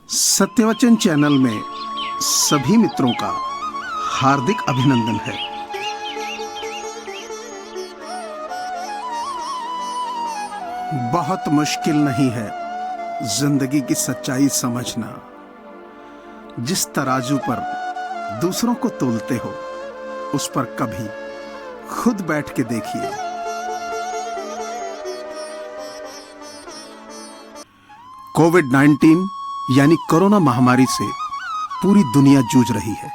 सत्यवचन channel में सभी मित्रों का हार्दिक अभिनंदन है। बहुत मुश्किल नहीं है जिंदगी की सच्चाई समझना। जिस तराजू पर दूसरों को तोलते हो उस पर कभी खुद बैठ के देखिए। कोविड-19 यानी कोरोना महामारी से पूरी दुनिया जूझ रही है।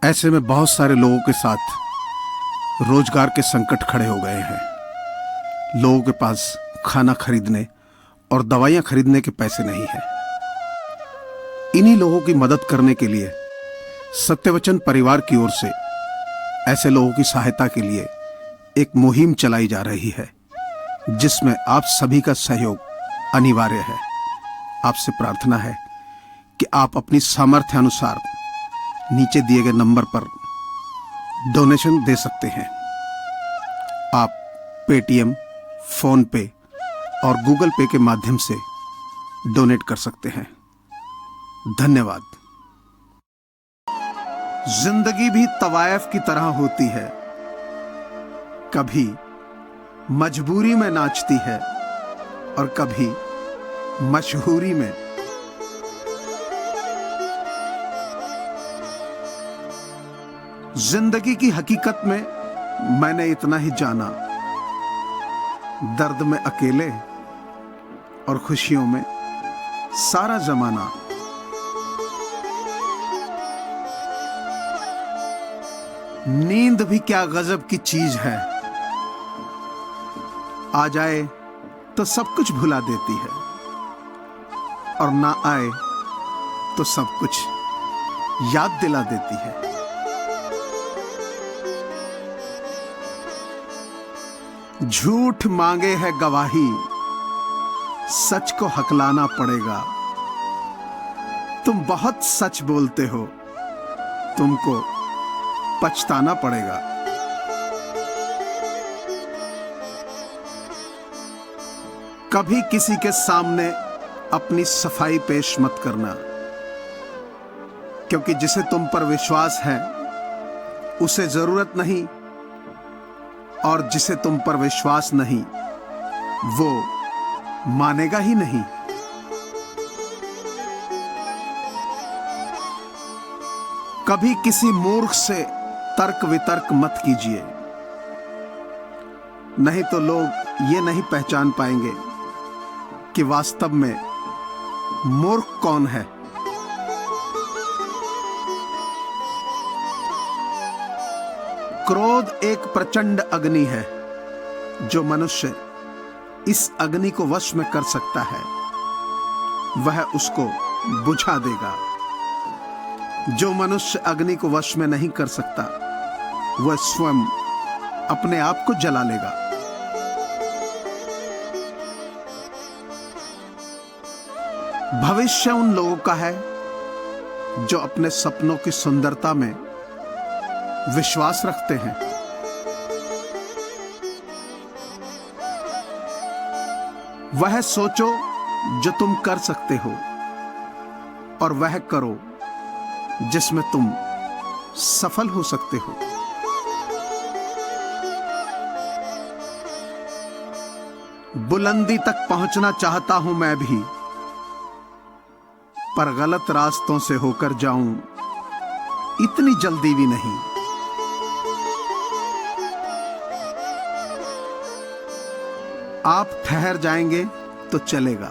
ऐसे में बहुत सारे लोगों के साथ रोजगार के संकट खड़े हो गए हैं। लोगों के पास खाना खरीदने और दवाइयां खरीदने के पैसे नहीं हैं। इन्हीं लोगों की मदद करने के लिए सत्यवचन परिवार की ओर से ऐसे लोगों की सहायता के लिए एक मुहिम चलाई जा रही है, जिसमें आप सभी का सहयोग अनिवार्य है। आपसे प्रार्थना है कि आप अपनी सामर्थ्य अनुसार नीचे दिए गए नंबर पर डोनेशन दे सकते हैं। आप पेटीएम, फोन पे और गूगल पे के माध्यम से डोनेट कर सकते हैं। धन्यवाद। जिंदगी भी तवायफ की तरह होती है, कभी मजबूरी में नाचती है और कभी मशहूरी में। जिंदगी की हकीकत में मैंने इतना ही जाना, दर्द में अकेले और खुशियों में सारा जमाना। नींद भी क्या गजब की चीज है, आ जाए तो सब कुछ भुला देती है और ना आए तो सब कुछ याद दिला देती है। झूठ मांगे है गवाही, सच को हकलाना पड़ेगा। तुम बहुत सच बोलते हो, तुमको पछताना पड़ेगा। कभी किसी के सामने अपनी सफाई पेश मत करना, क्योंकि जिसे तुम पर विश्वास है उसे जरूरत नहीं, और जिसे तुम पर विश्वास नहीं वो मानेगा ही नहीं। कभी किसी मूर्ख से तर्क वितर्क मत कीजिए, नहीं तो लोग ये नहीं पहचान पाएंगे कि वास्तव में मूर्ख कौन है। क्रोध एक प्रचंड अग्नि है, जो मनुष्य इस अग्नि को वश में कर सकता है वह उसको बुझा देगा। जो मनुष्य अग्नि को वश में नहीं कर सकता वह स्वयं अपने आप को जला लेगा। भविष्य उन लोगों का है जो अपने सपनों की सुंदरता में विश्वास रखते हैं। वह सोचो जो तुम कर सकते हो और वह करो जिसमें तुम सफल हो सकते हो। बुलंदी तक पहुंचना चाहता हूं मैं भी, पर गलत रास्तों से होकर जाऊं इतनी जल्दी भी नहीं। आप ठहर जाएंगे तो चलेगा,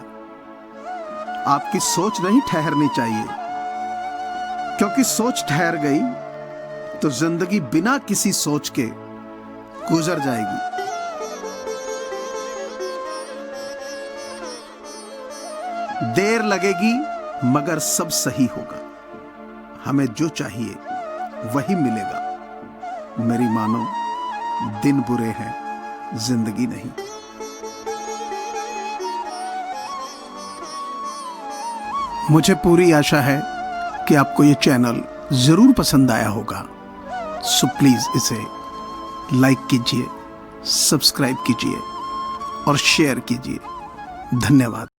आपकी सोच नहीं ठहरनी चाहिए, क्योंकि सोच ठहर गई तो जिंदगी बिना किसी सोच के गुजर जाएगी। देर लगेगी मगर सब सही होगा। हमें जो चाहिए वही मिलेगा। मेरी मानो, दिन बुरे हैं, जिंदगी नहीं। मुझे पूरी आशा है कि आपको ये चैनल जरूर पसंद आया होगा। सो प्लीज इसे लाइक कीजिए, सब्सक्राइब कीजिए और शेयर कीजिए। धन्यवाद।